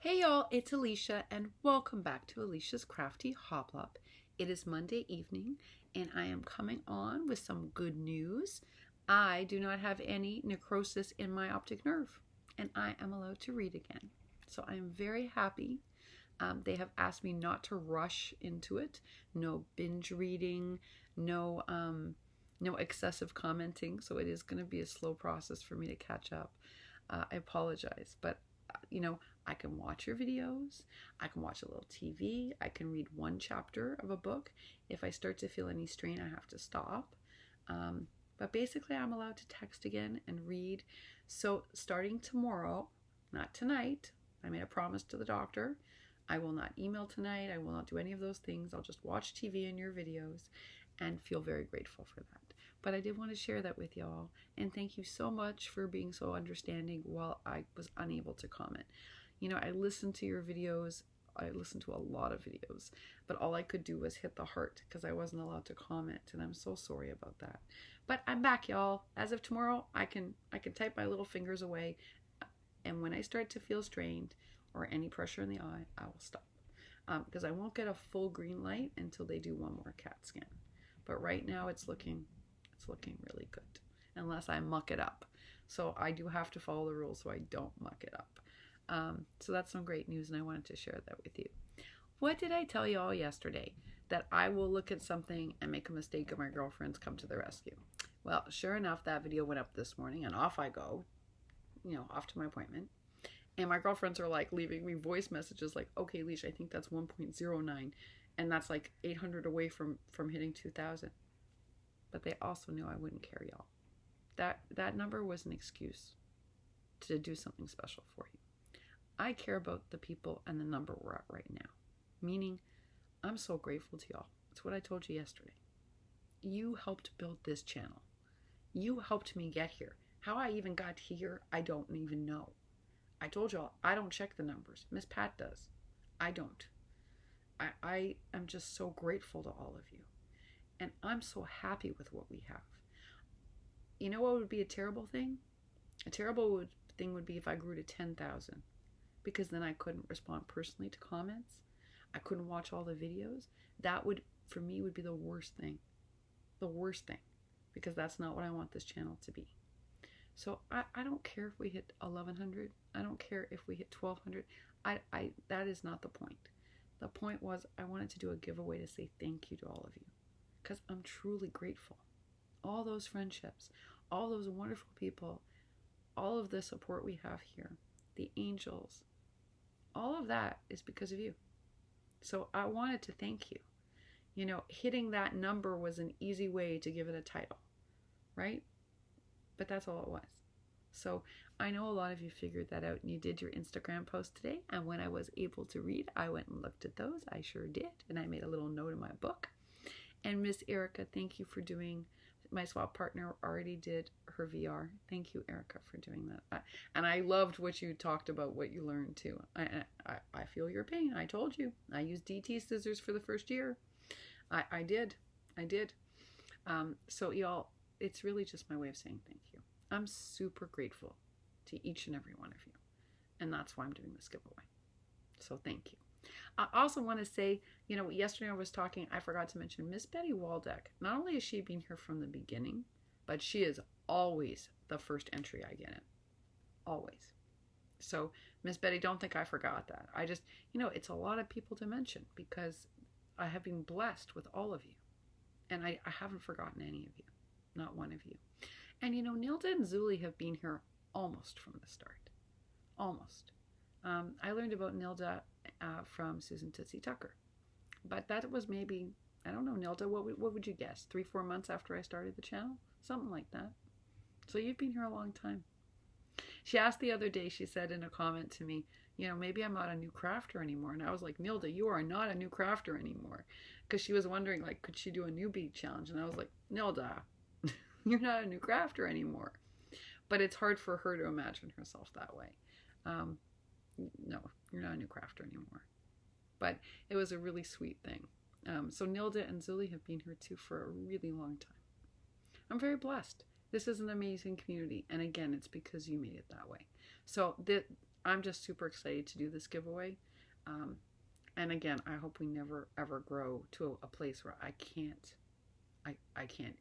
Hey y'all, it's Elisha and welcome back to Elisha's Crafty Hoplop. It is Monday evening and I am coming on with some good news. I do not have any necrosis in my optic nerve and I am allowed to read again. So I am very happy. They have asked me not to rush into it. No binge reading, no excessive commenting. So it is going to be a slow process for me to catch up. I apologize, but I can watch your videos, I can watch a little TV, I can read one chapter of a book. If I start to feel any strain, I have to stop. But basically, I'm allowed to text again and read. So starting tomorrow, not tonight, I made a promise to the doctor. I will not email tonight. I will not do any of those things. I'll just watch TV and your videos and feel very grateful for that. But I did want to share that with y'all. And thank you so much for being so understanding while I was unable to comment. I listened to your videos. I listened to a lot of videos, but all I could do was hit the heart because I wasn't allowed to comment, and I'm so sorry about that. But I'm back, y'all. As of tomorrow, I can type my little fingers away, and when I start to feel strained or any pressure in the eye, I will stop. Because I won't get a full green light until they do one more CAT scan. But right now it's looking really good, unless I muck it up. So I do have to follow the rules so I don't muck it up. So that's some great news, and I wanted to share that with you. What did I tell you all yesterday? That I will look at something and make a mistake and my girlfriends come to the rescue. Well, sure enough, that video went up this morning and off I go, off to my appointment. And my girlfriends are like leaving me voice messages like, okay, Leash, I think that's 1.09. And that's like 800 away from hitting 2,000. But they also knew I wouldn't care, y'all. That number was an excuse to do something special for you. I care about the people and the number we're at right now. Meaning, I'm so grateful to y'all. It's what I told you yesterday. You helped build this channel. You helped me get here. How I even got here, I don't even know. I told y'all, I don't check the numbers. Miss Pat does. I don't. I am just so grateful to all of you. And I'm so happy with what we have. You know what would be a terrible thing? A terrible thing would be if I grew to 10,000. Because then I couldn't respond personally to comments. I couldn't watch all the videos. That would, for me, would be the worst thing. The worst thing. Because that's not what I want this channel to be. So I don't care if we hit 1,100. I don't care if we hit 1,200. That is not the point. The point was I wanted to do a giveaway to say thank you to all of you. Because I'm truly grateful. All those friendships, all those wonderful people, all of the support we have here, the angels, all of that is because of you. So I wanted to thank you. Hitting that number was an easy way to give it a title, right? But that's all it was. So I know a lot of you figured that out and you did your Instagram post today. And when I was able to read, I went and looked at those. I sure did. And I made a little note in my book. And Miss Erica, thank you for doing, my swap partner already did her VR. Thank you, Erica, for doing that. And I loved what you talked about, what you learned too. I feel your pain. I told you. I used DT scissors for the first year. I did. So y'all, it's really just my way of saying thank you. I'm super grateful to each and every one of you. And that's why I'm doing this giveaway. So thank you. I also want to say, yesterday I was talking, I forgot to mention Miss Betty Waldeck. Not only is she been here from the beginning, but she is always the first entry I get in. Always. So, Miss Betty, don't think I forgot that. I just, it's a lot of people to mention because I have been blessed with all of you. And I haven't forgotten any of you. Not one of you. And, Nilda and Zuli have been here almost from the start. Almost. I learned about Nilda from Susan Tootsie Tucker. But that was maybe, I don't know, Nilda, what would you guess? 3-4 months after I started the channel? Something like that. So you've been here a long time. She asked the other day, she said in a comment to me, maybe I'm not a new crafter anymore. And I was like, Nilda, you are not a new crafter anymore. Because she was wondering, could she do a newbie challenge? And I was like, Nilda, you're not a new crafter anymore. But it's hard for her to imagine herself that way. No, you're not a new crafter anymore. But it was a really sweet thing. So Nilda and Zuli have been here too for a really long time. I'm very blessed. This is an amazing community. And again, it's because you made it that way. So I'm just super excited to do this giveaway. And again, I hope we never ever grow to a place where I can't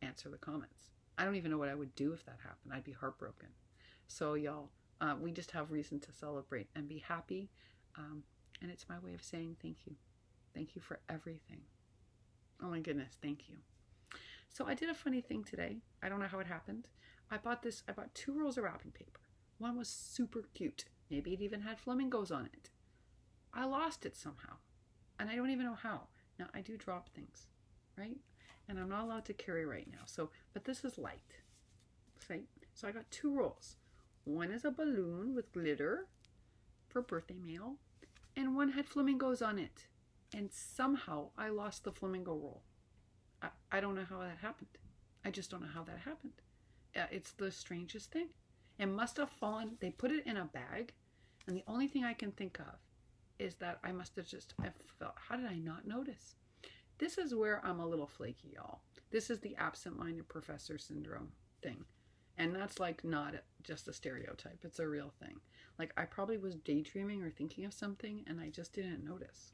answer the comments. I don't even know what I would do if that happened. I'd be heartbroken. So y'all, we just have reason to celebrate and be happy. And it's my way of saying thank you. Thank you for everything. Oh my goodness, thank you. So I did a funny thing today. I don't know how it happened. I bought 2 rolls of wrapping paper. One was super cute. Maybe it even had flamingos on it. I lost it somehow. And I don't even know how. Now, I do drop things, right? And I'm not allowed to carry right now. But this is light. Okay? So I got 2 rolls. One is a balloon with glitter for birthday mail. And one had flamingos on it. And somehow I lost the flamingo roll. I don't know how that happened. I just don't know how that happened. It's the strangest thing. It must have fallen. They put it in a bag. And the only thing I can think of is that I must have I felt, how did I not notice? This is where I'm a little flaky, y'all. This is the absent-minded professor syndrome thing. And that's like not just a stereotype. It's a real thing. Like I probably was daydreaming or thinking of something and I just didn't notice.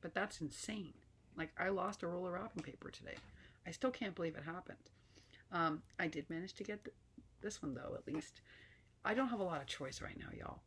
But that's insane. Like I lost a roll of wrapping paper today. I still can't believe it happened. I did manage to get this one though, at least. I don't have a lot of choice right now, y'all.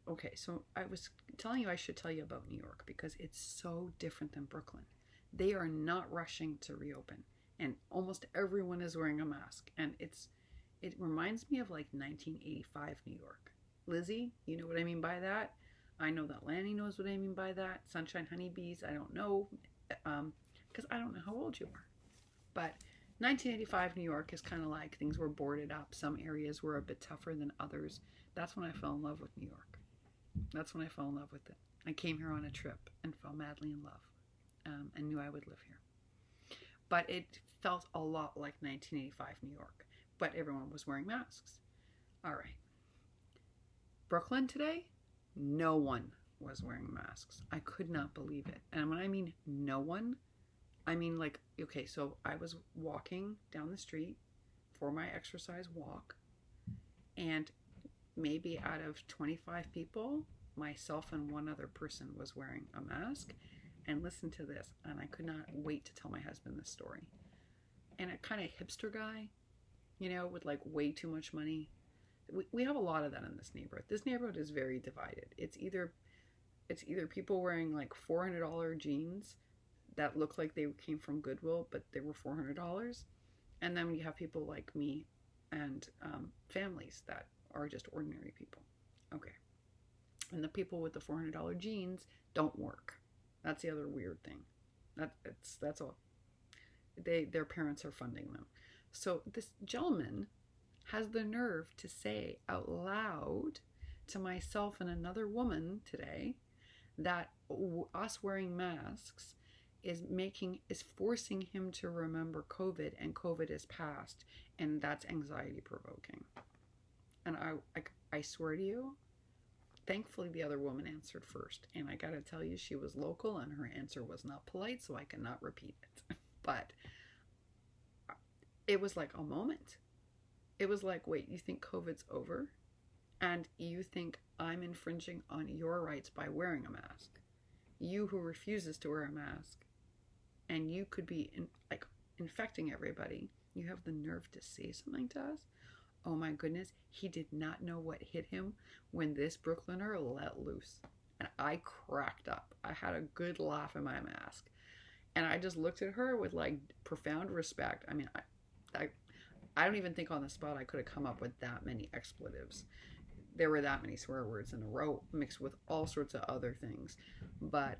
Okay, so I was telling you I should tell you about New York because it's so different than Brooklyn. They are not rushing to reopen. And almost everyone is wearing a mask. And it reminds me of like 1985 New York. Lizzie, you know what I mean by that? I know that Lanny knows what I mean by that. Sunshine Honeybees, I don't know. Because I don't know how old you are. But 1985 New York is kind of like things were boarded up. Some areas were a bit tougher than others. That's when I fell in love with New York. That's when I fell in love with it. I came here on a trip and fell madly in love. And knew I would live here. But it felt a lot like 1985 New York. But everyone was wearing masks. All right. Brooklyn today, no one was wearing masks. I could not believe it. And when I mean no one, I mean like, okay, so I was walking down the street for my exercise walk. And maybe out of 25 people, myself and one other person was wearing a mask. And listen to this, and I could not wait to tell my husband this story. And a kind of hipster guy, you know, with like way too much money. We have a lot of that in this neighborhood. This neighborhood is very divided. It's either people wearing like $400 jeans that look like they came from Goodwill, but they were $400. And then you have people like me and families that are just ordinary people. Okay. And the people with the $400 jeans don't work. That's the other weird thing. That's all. Their parents are funding them. So this gentleman has the nerve to say out loud to myself and another woman today that us wearing masks is forcing him to remember COVID, and COVID is past, and that's anxiety provoking. And I swear to you, thankfully, the other woman answered first. And I gotta tell you, she was local and her answer was not polite, so I cannot repeat it. But it was like a moment. It was like, wait, you think COVID's over? And you think I'm infringing on your rights by wearing a mask? You who refuses to wear a mask, and you could be infecting everybody, you have the nerve to say something to us? Oh my goodness, he did not know what hit him when this Brooklyner let loose. And I cracked up. I had a good laugh in my mask. And I just looked at her with like profound respect. I mean, I don't even think on the spot I could have come up with that many expletives. There were that many swear words in a row mixed with all sorts of other things. But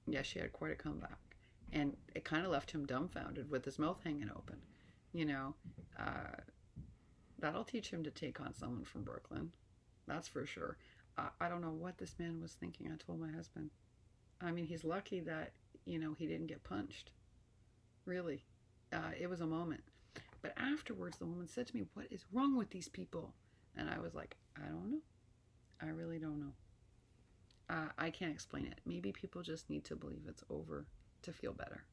yeah, she had quite a comeback. And it kind of left him dumbfounded with his mouth hanging open. You know, that'll teach him to take on someone from Brooklyn. That's for sure. I don't know what this man was thinking. I told my husband. I mean, he's lucky that, you know, he didn't get punched. Really. It was a moment. But afterwards, the woman said to me, what is wrong with these people? And I was like, I don't know. I really don't know. I can't explain it. Maybe people just need to believe it's over to feel better.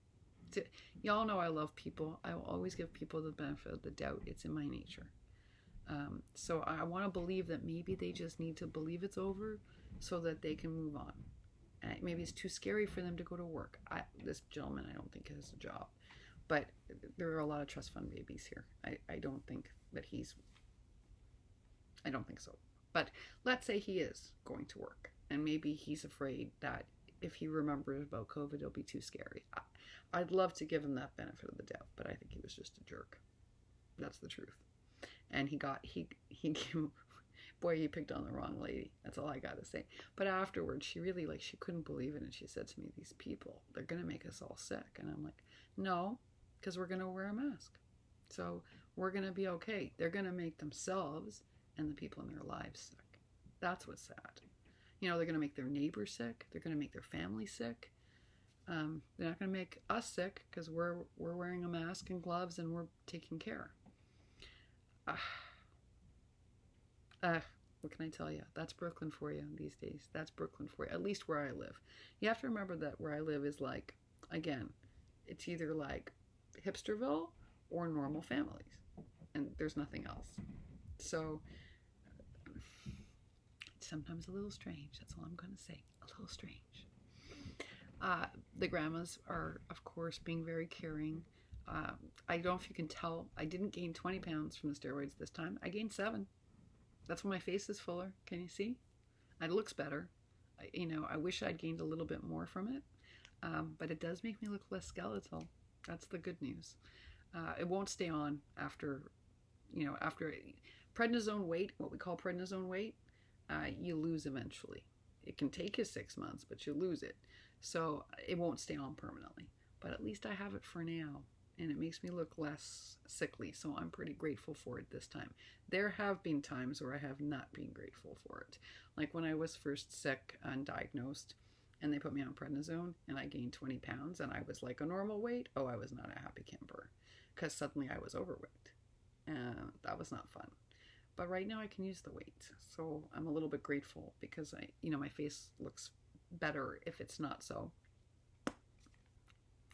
Y'all know I love people. I will always give people the benefit of the doubt. It's in my nature. So I want to believe that maybe they just need to believe it's over so that they can move on. Maybe it's too scary for them to go to work. This gentleman, I don't think has a job, but there are a lot of trust fund babies here. I don't think that I don't think so. But let's say he is going to work, and maybe he's afraid that if he remembers about COVID, it'll be too scary. I'd love to give him that benefit of the doubt, but I think he was just a jerk. That's the truth. And he boy, he picked on the wrong lady. That's all I gotta say. But afterwards, she really, she couldn't believe it. And she said to me, these people, they're gonna make us all sick. And I'm like, no, because we're gonna wear a mask. So we're gonna be okay. They're gonna make themselves and the people in their lives sick. That's what's sad. They're gonna make their neighbors sick. They're gonna make their family sick. They're not gonna make us sick because we're wearing a mask and gloves and we're taking care. What can I tell you? That's Brooklyn for you these days. That's Brooklyn for you, at least where I live. You have to remember that where I live is again, it's either hipsterville or normal families, and there's nothing else. So it's sometimes a little strange. That's all I'm going to say. A little strange. The grandmas are, of course, being very caring. I don't know if you can tell, I didn't gain 20 pounds from the steroids this time. I gained 7. That's why my face is fuller. Can you see? It looks better. I wish I'd gained a little bit more from it. But it does make me look less skeletal. That's the good news. It won't stay on after prednisone weight, what we call prednisone weight, you lose eventually. It can take you 6 months, but you lose it. So it won't stay on permanently. But at least I have it for now. And it makes me look less sickly, so I'm pretty grateful for it this time. There have been times where I have not been grateful for it. Like when I was first sick and diagnosed, and they put me on prednisone, and I gained 20 pounds, and I was a normal weight. Oh, I was not a happy camper, because suddenly I was overweight. And that was not fun. But right now I can use the weight, so I'm a little bit grateful, because my face looks better if it's not so.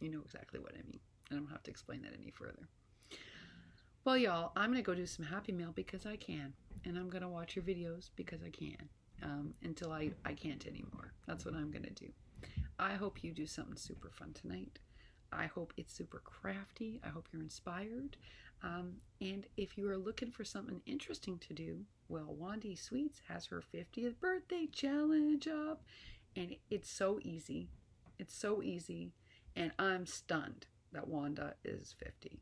You know exactly what I mean. I don't have to explain that any further. Well, y'all, I'm going to go do some Happy Mail because I can. And I'm going to watch your videos because I can. Until I can't anymore. That's what I'm going to do. I hope you do something super fun tonight. I hope it's super crafty. I hope you're inspired. And if you are looking for something interesting to do, well, Wandy Sweets has her 50th birthday challenge up. And it's so easy. It's so easy. And I'm stunned that Wanda is 50.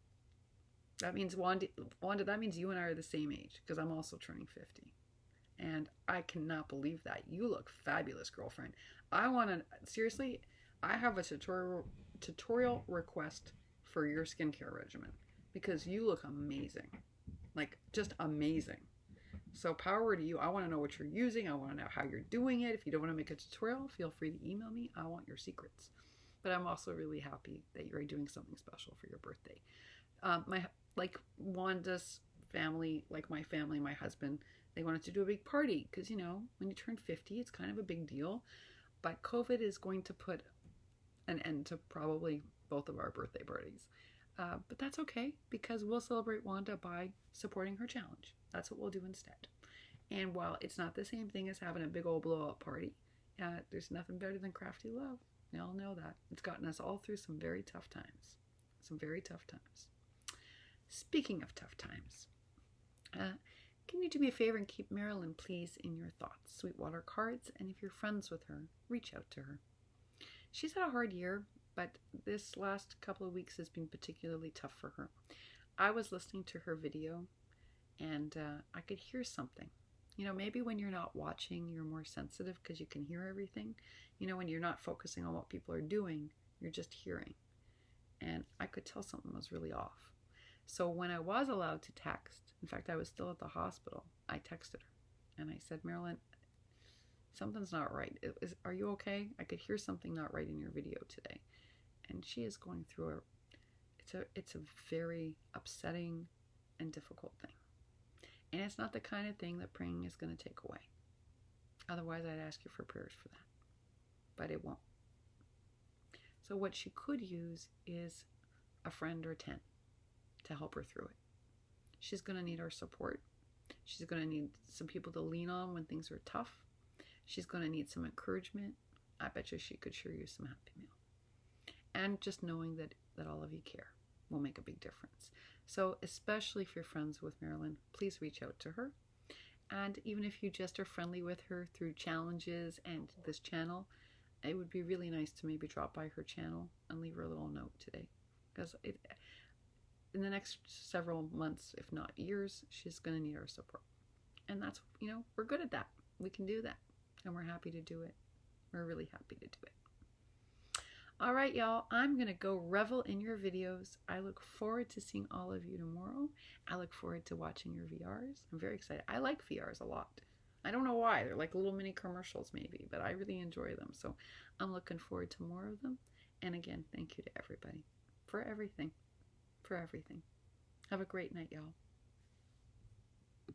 That means Wanda, that means you and I are the same age, because I'm also turning 50. And I cannot believe that. You look fabulous, girlfriend. Seriously, I have a tutorial request for your skincare regimen, because you look amazing. Just amazing. So power to you. I want to know what you're using. I want to know how you're doing it. If you don't want to make a tutorial, feel free to email me. I want your secrets. But I'm also really happy that you're doing something special for your birthday. Wanda's family, my family, my husband, they wanted to do a big party because, when you turn 50, it's kind of a big deal. But COVID is going to put an end to probably both of our birthday parties. But that's okay, because we'll celebrate Wanda by supporting her challenge. That's what we'll do instead. And while it's not the same thing as having a big old blow-up party, there's nothing better than crafty love. We all know that. It's gotten us all through some very tough times. Some very tough times. Speaking of tough times, can you do me a favor and keep Marilyn, please, in your thoughts? SweetWatersCards, and if you're friends with her, reach out to her. She's had a hard year, but this last couple of weeks has been particularly tough for her. I was listening to her video, and I could hear something. Maybe when you're not watching, you're more sensitive because you can hear everything. When you're not focusing on what people are doing, you're just hearing. And I could tell something was really off. So when I was allowed to text, in fact, I was still at the hospital, I texted her. And I said, Marilyn, something's not right. Are you okay? I could hear something not right in your video today. And she is going through it's a very upsetting and difficult thing. And it's not the kind of thing that praying is going to take away. Otherwise, I'd ask you for prayers for that. But it won't. So what she could use is a friend or 10 to help her through it. She's going to need our support. She's going to need some people to lean on when things are tough. She's going to need some encouragement. I bet you she could sure use some Happy Meal. And just knowing that all of you care will make a big difference. So especially if you're friends with Marilyn, please reach out to her. And even if you just are friendly with her through challenges and this channel, it would be really nice to maybe drop by her channel and leave her a little note today. Because in the next several months, if not years, she's going to need our support. And that's, we're good at that. We can do that. And we're happy to do it. We're really happy to do it. All right, y'all, I'm going to go revel in your videos. I look forward to seeing all of you tomorrow. I look forward to watching your VRs. I'm very excited. I like VRs a lot. I don't know why. They're like little mini commercials maybe, but I really enjoy them. So I'm looking forward to more of them. And again, thank you to everybody for everything. For everything. Have a great night, y'all.